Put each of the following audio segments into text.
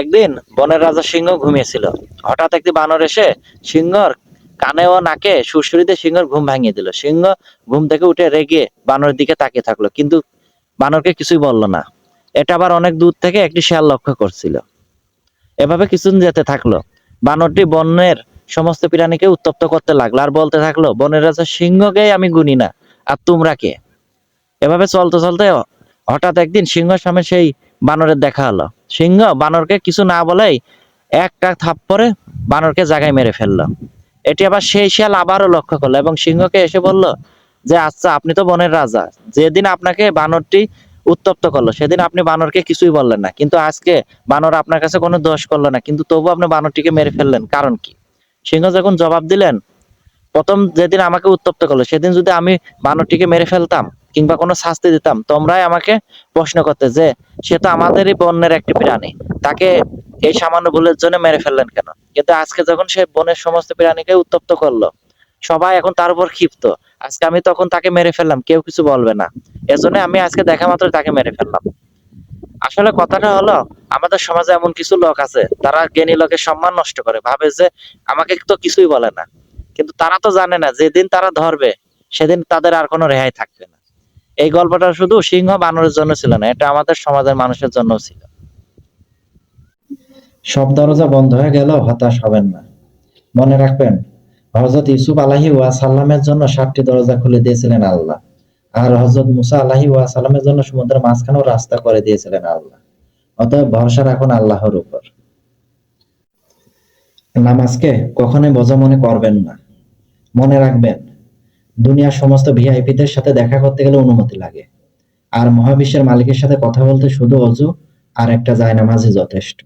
একদিন বনের রাজা সিংহ ঘুমিয়েছিল। হঠাৎ একটি বানর এসে সিংহর কানে ও নাকে সুড়সুড়িতে সিংহর ঘুম ভাঙিয়ে দিল। সিংহ ঘুম থেকে উঠে রেগে বানরের দিকে তাকিয়ে থাকলো, কিন্তু বানরকে কিছুই বলল না। এটা আবার অনেক দূর থেকে একটি শেয়াল লক্ষ্য করছিল। এভাবে কিছুদিন যেতে থাকলো। বানরটি বনের সমস্ত প্রাণীকে উত্তপ্ত করতে লাগলো আর বলতে থাকলো, বনের রাজা সিংহকেই আমি গুনি না, আর তোমরা কে? এভাবে চলতে চলতে হঠাৎ একদিন সিংহের সামনে সেই বানরের দেখা হলো। সিংহ বানরকে কিছু না বলেই একটা থাপ্পড়ে বানরকে জায়গায় মেরে ফেললো। এটি আবার সেই শিয়াল আবারও লক্ষ্য করলো এবং সিংহকে এসে বলল যে, আচ্ছা, আপনি তো বনের রাজা, যেদিন আপনাকে বানরটি উত্তপ্ত করলো সেদিন আপনি বানরকে কিছুই বললেন না, কিন্তু আজকে বানর আপনার কাছে কোনো দোষ করলো না, কিন্তু তবু আপনি বানরটিকে মেরে ফেললেন, কারণ কি? সিংহ যখন জবাব দিলেন, প্রথম যেদিন আমাকে উত্তপ্ত করলো সেদিন যদি আমি বানরটিকে মেরে ফেলতাম কিংবা কোনো শাস্তি দিতাম, তোমরাই আমাকে প্রশ্ন করতে যে সে তো আমাদেরই বনের একটি প্রাণী, তাকে এই সামান্য ভুলের জন্য মেরে ফেললেন কেন? কিন্তু আজকে যখন সে বনের সমস্ত প্রাণীকে উত্তপ্ত করলো, সবাই এখন তার উপর ক্ষিপ্ত। আজকে আমি তখন তাকে মেরে ফেললাম, কেউ কিছু বলবে না, এজন্য আমি আজকে দেখা মাত্র তাকে মেরে ফেললাম। আসলে কথাটা হলো, আমাদের সমাজে এমন কিছু লোক আছে তারা জ্ঞানী লোকের সম্মান নষ্ট করে, ভাবে যে আমাকে তো কিছুই বলে না, কিন্তু তারা তো জানে না যেদিন তারা ধরবে সেদিন তাদের আর কোনো রেহাই থাকবে না। এই গল্পটা শুধু সিংহ বানরের জন্য ছিল না, এটা আমাদের সমাজের মানুষের জন্য ছিল। সব দরজা বন্ধ হয়ে গেল, হতাশ হবেন না। মনে রাখবেন, হযরত ইউসুফ আলাইহিস সালামের জন্য 7টি দরজা খুলে দিয়েছিলেন আল্লাহ, আর হযরত মুসা আলাইহিস সালামের জন্য সমুদ্রের মাঝখানেও রাস্তা করে দিয়েছিলেন আল্লাহ। অতএব ভরসা রাখুন আল্লাহর উপর। নামাজকে কখনোই বোঝা মনে করবেন না। মনে রাখবেন, দুনিয়ার সমস্ত ভিআইপিদের সাথে দেখা করতে গেলে অনুমতি লাগে, আর মহাবিশ্বের মালিকের সাথে কথা বলতে শুধু অজু আর একটা জায়নামাজই যথেষ্ট।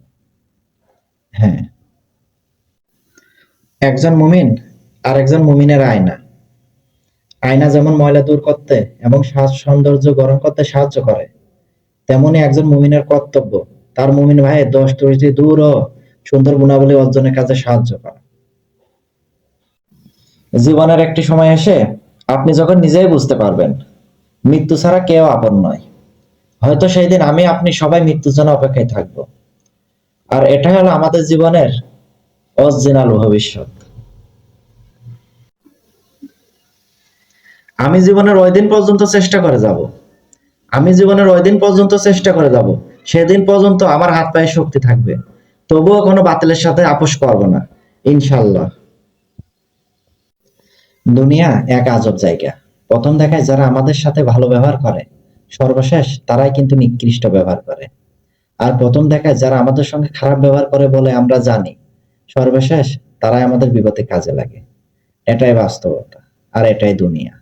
হ্যাঁ, একজন মুমিন আর একজন মুমিনের আয়না। আয়না যেমন ময়লা দূর করতে এবং সাজ সৌন্দর্য গরম করতে সাহায্য করে, তেমনি একজন মুমিনের কর্তব্য তার মুমিন ভাইয়ের দোষ ত্রুটি দূর ও সুন্দর গুণাবলী অর্জনের কাজে সাহায্য করা। জীবনের একটি সময় এসে আপনি যখন নিজেই বুঝতে পারবেন মৃত্যু ছাড়া কেউ আপন নয়, হয়তো সেই দিন আমি আপনি সবাই মৃত্যুর জন্য অপেক্ষায় থাকবো। আর এটা হলো আমাদের জীবনের অরিজিনাল ভবিষ্যৎ। আমি জীবনের ওই দিন পর্যন্ত চেষ্টা করে যাব আমি জীবনের ওই দিন পর্যন্ত চেষ্টা করে যাব সেদিন পর্যন্ত আমার হাত পায়ে শক্তি থাকবে, তবুও কোনো বাতিলের সাথে আপোষ করব না, ইনশাল্লাহ। দুনিয়া এক আজব জায়গা। প্রথম দেখায় যারা আমাদের সাথে ভালো ব্যবহার করে, সর্বশেষ তারাই কিন্তু নিকৃষ্ট ব্যবহার করে। আর প্রথম দেখায় যারা আমাদের সঙ্গে খারাপ ব্যবহার করে বলে আমরা জানি, সর্বশেষ তারাই আমাদের বিপদে কাজে লাগে। এটাই বাস্তবতা, আর এটাই দুনিয়া।